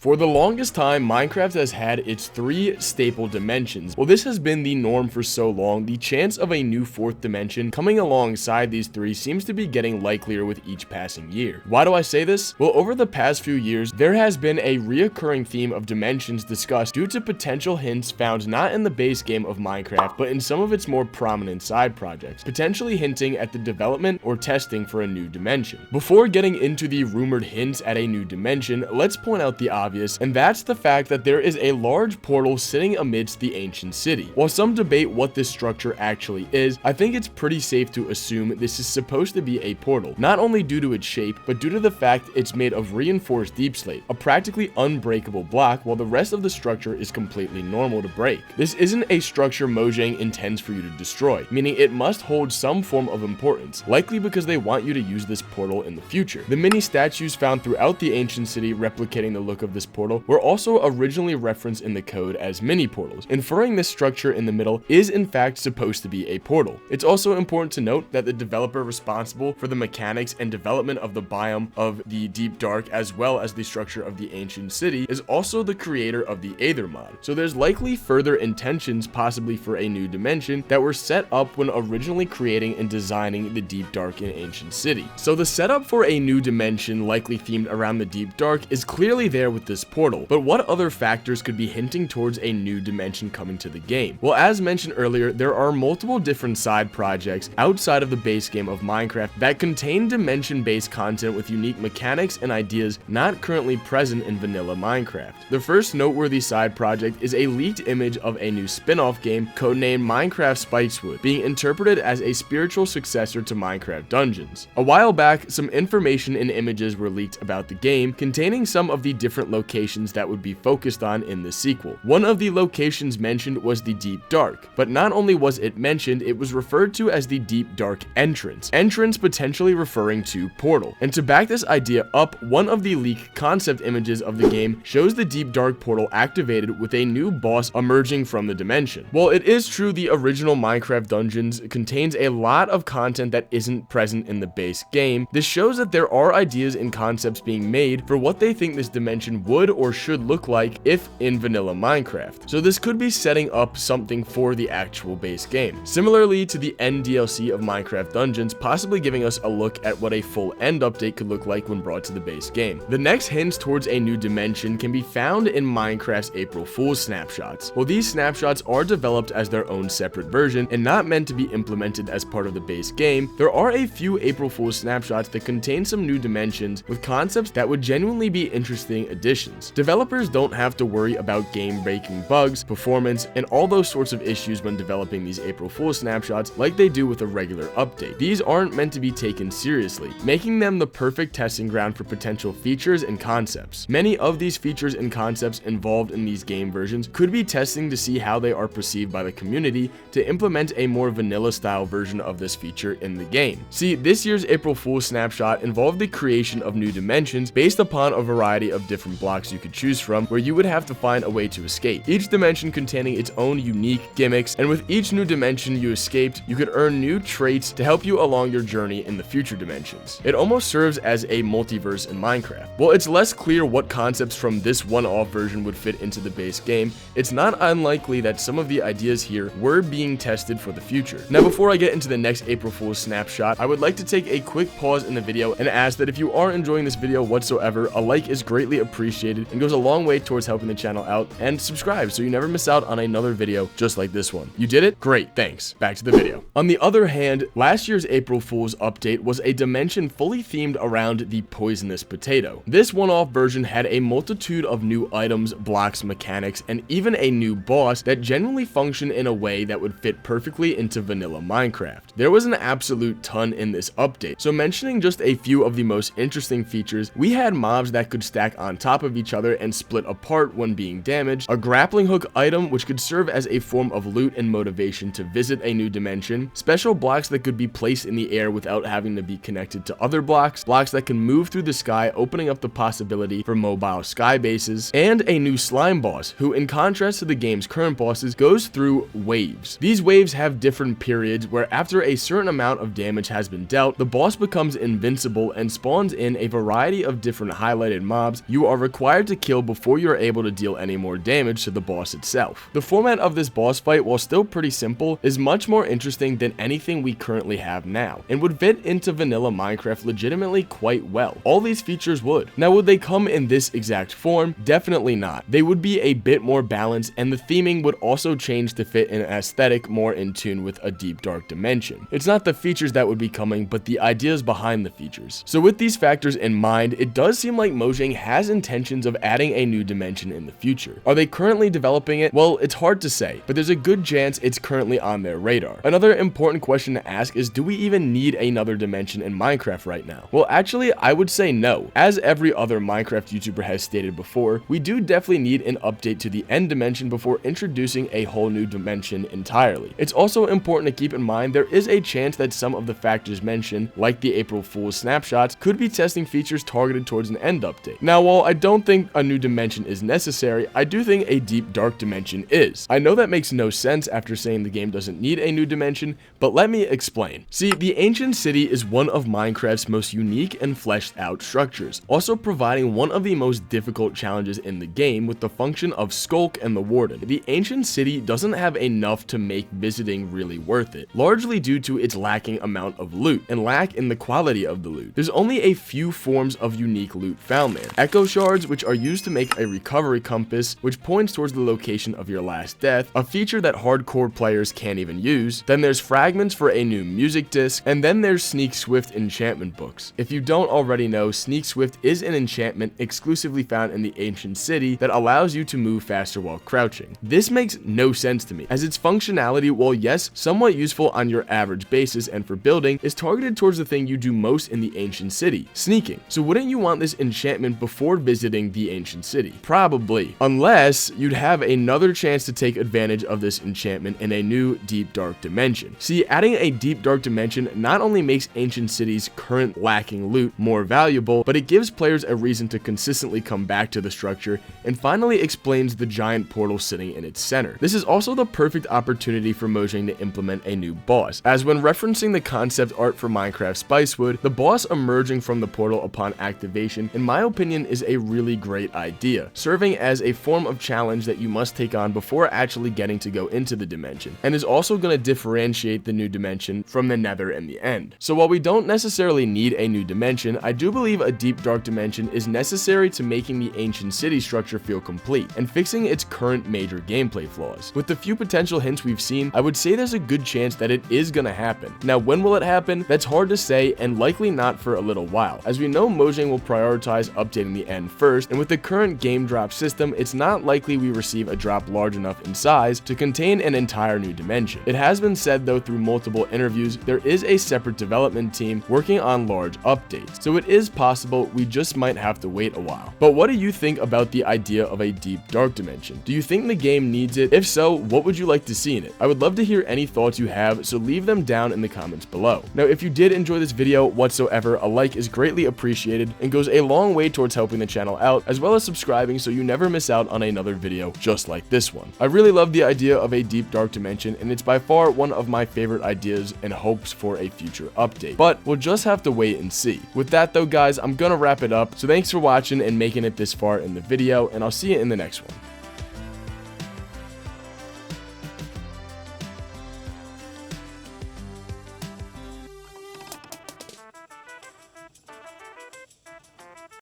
For the longest time, Minecraft has had its 3 staple dimensions. While this has been the norm for so long, the chance of a new 4th dimension coming alongside these 3 seems to be getting likelier with each passing year. Why do I say this? Well, over the past few years, there has been a reoccurring theme of dimensions discussed due to potential hints found not in the base game of Minecraft, but in some of its more prominent side projects, potentially hinting at the development or testing for a new dimension. Before getting into the rumored hints at a new dimension, let's point out the obvious, and that's the fact that there is a large portal sitting amidst the ancient city. While some debate what this structure actually is, I think it's pretty safe to assume this is supposed to be a portal, not only due to its shape, but due to the fact it's made of reinforced deep slate, a practically unbreakable block, while the rest of the structure is completely normal to break. This isn't a structure Mojang intends for you to destroy, meaning it must hold some form of importance, likely because they want you to use this portal in the future. The mini statues found throughout the ancient city replicating the look of this portal were also originally referenced in the code as mini portals, inferring this structure in the middle is in fact supposed to be a portal. It's also important to note that the developer responsible for the mechanics and development of the biome of the Deep Dark as well as the structure of the ancient city is also the creator of the Aether mod. So there's likely further intentions possibly for a new dimension that were set up when originally creating and designing the Deep Dark and ancient city. So the setup for a new dimension likely themed around the Deep Dark is clearly there with this portal, but what other factors could be hinting towards a new dimension coming to the game? Well, as mentioned earlier, there are multiple different side projects outside of the base game of Minecraft that contain dimension-based content with unique mechanics and ideas not currently present in vanilla Minecraft. The first noteworthy side project is a leaked image of a new spin-off game codenamed Minecraft Spiceswood, being interpreted as a spiritual successor to Minecraft Dungeons. A while back, some information and images were leaked about the game, containing some of the different locations that would be focused on in the sequel. One of the locations mentioned was the Deep Dark, but not only was it mentioned, it was referred to as the Deep Dark Entrance. Entrance potentially referring to portal. And to back this idea up, one of the leaked concept images of the game shows the Deep Dark portal activated with a new boss emerging from the dimension. While it is true the original Minecraft Dungeons contains a lot of content that isn't present in the base game, this shows that there are ideas and concepts being made for what they think this dimension would or should look like if in vanilla Minecraft. So this could be setting up something for the actual base game. Similarly to the end DLC of Minecraft Dungeons, possibly giving us a look at what a full end update could look like when brought to the base game. The next hints towards a new dimension can be found in Minecraft's April Fool's snapshots. While these snapshots are developed as their own separate version and not meant to be implemented as part of the base game, there are a few April Fool's snapshots that contain some new dimensions with concepts that would genuinely be interesting additions. Developers don't have to worry about game-breaking bugs, performance, and all those sorts of issues when developing these April Fool's snapshots like they do with a regular update. These aren't meant to be taken seriously, making them the perfect testing ground for potential features and concepts. Many of these features and concepts involved in these game versions could be testing to see how they are perceived by the community to implement a more vanilla style version of this feature in the game. See, this year's April Fool's snapshot involved the creation of new dimensions based upon a variety of different blocks you could choose from, where you would have to find a way to escape, each dimension containing its own unique gimmicks, and with each new dimension you escaped, you could earn new traits to help you along your journey in the future dimensions. It almost serves as a multiverse in Minecraft. While it's less clear what concepts from this one-off version would fit into the base game, it's not unlikely that some of the ideas here were being tested for the future. Now, before I get into the next April Fool's snapshot, I would like to take a quick pause in the video and ask that if you are enjoying this video whatsoever, a like is greatly appreciated and goes a long way towards helping the channel out, and subscribe so you never miss out on another video just like this one. You did it? Great, thanks. Back to the video. On the other hand, last year's April Fool's update was a dimension fully themed around the poisonous potato. This one-off version had a multitude of new items, blocks, mechanics, and even a new boss that generally function in a way that would fit perfectly into vanilla Minecraft. There was an absolute ton in this update, so mentioning just a few of the most interesting features, we had mobs that could stack on top of each other and split apart when being damaged, a grappling hook item which could serve as a form of loot and motivation to visit a new dimension, special blocks that could be placed in the air without having to be connected to other blocks, blocks that can move through the sky, opening up the possibility for mobile sky bases, and a new slime boss who, in contrast to the game's current bosses, goes through waves. These waves have different periods where after a certain amount of damage has been dealt, the boss becomes invincible and spawns in a variety of different highlighted mobs you are required to kill before you are able to deal any more damage to the boss itself. The format of this boss fight, while still pretty simple, is much more interesting than anything we currently have now, and would fit into vanilla Minecraft legitimately quite well. All these features would. Now, would they come in this exact form? Definitely not. They would be a bit more balanced, and the theming would also change to fit an aesthetic more in tune with a deep dark dimension. It's not the features that would be coming, but the ideas behind the features. So with these factors in mind, it does seem like Mojang has intentions of adding a new dimension in the future. Are they currently developing it? Well, it's hard to say, but there's a good chance it's currently on their radar. Another important question to ask is, do we even need another dimension in Minecraft right now? Well, actually, I would say no. As every other Minecraft YouTuber has stated before, we do definitely need an update to the end dimension before introducing a whole new dimension entirely. It's also important to keep in mind there is a chance that some of the factors mentioned, like the April Fool's snapshots, could be testing features targeted towards an end update. Now, while I don't think a new dimension is necessary, I do think a deep dark dimension is. I know that makes no sense after saying the game doesn't need a new dimension, but let me explain. See, the ancient city is one of Minecraft's most unique and fleshed out structures, also providing one of the most difficult challenges in the game with the function of Skulk and the Warden. The ancient city doesn't have enough to make visiting really worth it, largely due to its lacking amount of loot and lack in the quality of the loot. There's only a few forms of unique loot found there. Echo shards, which are used to make a recovery compass, which points towards the location of your last death, a feature that hardcore players can't even use. Then there's fragments for a new music disc, and then there's Sneak Swift enchantment books. If you don't already know, Sneak Swift is an enchantment exclusively found in the ancient city that allows you to move faster while crouching. This makes no sense to me, as its functionality, while yes, somewhat useful on your average basis and for building, is targeted towards the thing you do most in the ancient city, sneaking. So wouldn't you want this enchantment before visiting the ancient city? Probably. Unless you'd have another chance to take advantage of this enchantment in a new deep dark dimension. See, adding a deep dark dimension not only makes ancient city's current lacking loot more valuable, but it gives players a reason to consistently come back to the structure, and finally explains the giant portal sitting in its center. This is also the perfect opportunity for Mojang to implement a new boss, as when referencing the concept art for Minecraft Spicewood, the boss emerging from the portal upon activation, in my opinion, is a really great idea, serving as a form of challenge that you must take on before actually getting to go into the dimension, and is also going to differentiate the new dimension from the Nether in the end. So while we don't necessarily need a new dimension, I do believe a deep dark dimension is necessary to making the ancient city structure feel complete and fixing its current major gameplay flaws. With the few potential hints we've seen, I would say there's a good chance that it is gonna happen. Now, when will it happen? That's hard to say, and likely not for a little while. As we know, Mojang will prioritize updating the end first, and with the current game drop system, it's not likely we receive a drop large enough in size to contain an entire new dimension. It has been said, though, through multiple interviews, there is a separate development team working on large updates, so it is possible we just might have to wait a while. But what do you think about the idea of a deep dark dimension? Do you think the game needs it? If so, what would you like to see in it? I would love to hear any thoughts you have, so leave them down in the comments below. Now, if you did enjoy this video whatsoever, a like is greatly appreciated and goes a long way towards helping the channel out, as well as subscribing so you never miss out on another video just like this one. I really love the idea of a deep dark dimension, and it's by far one of my favorite ideas and hopes for a future update, but we'll just have to wait and see. With that though, guys, I'm gonna wrap it up, so thanks for watching and making it this far in the video, and I'll see you in the next one.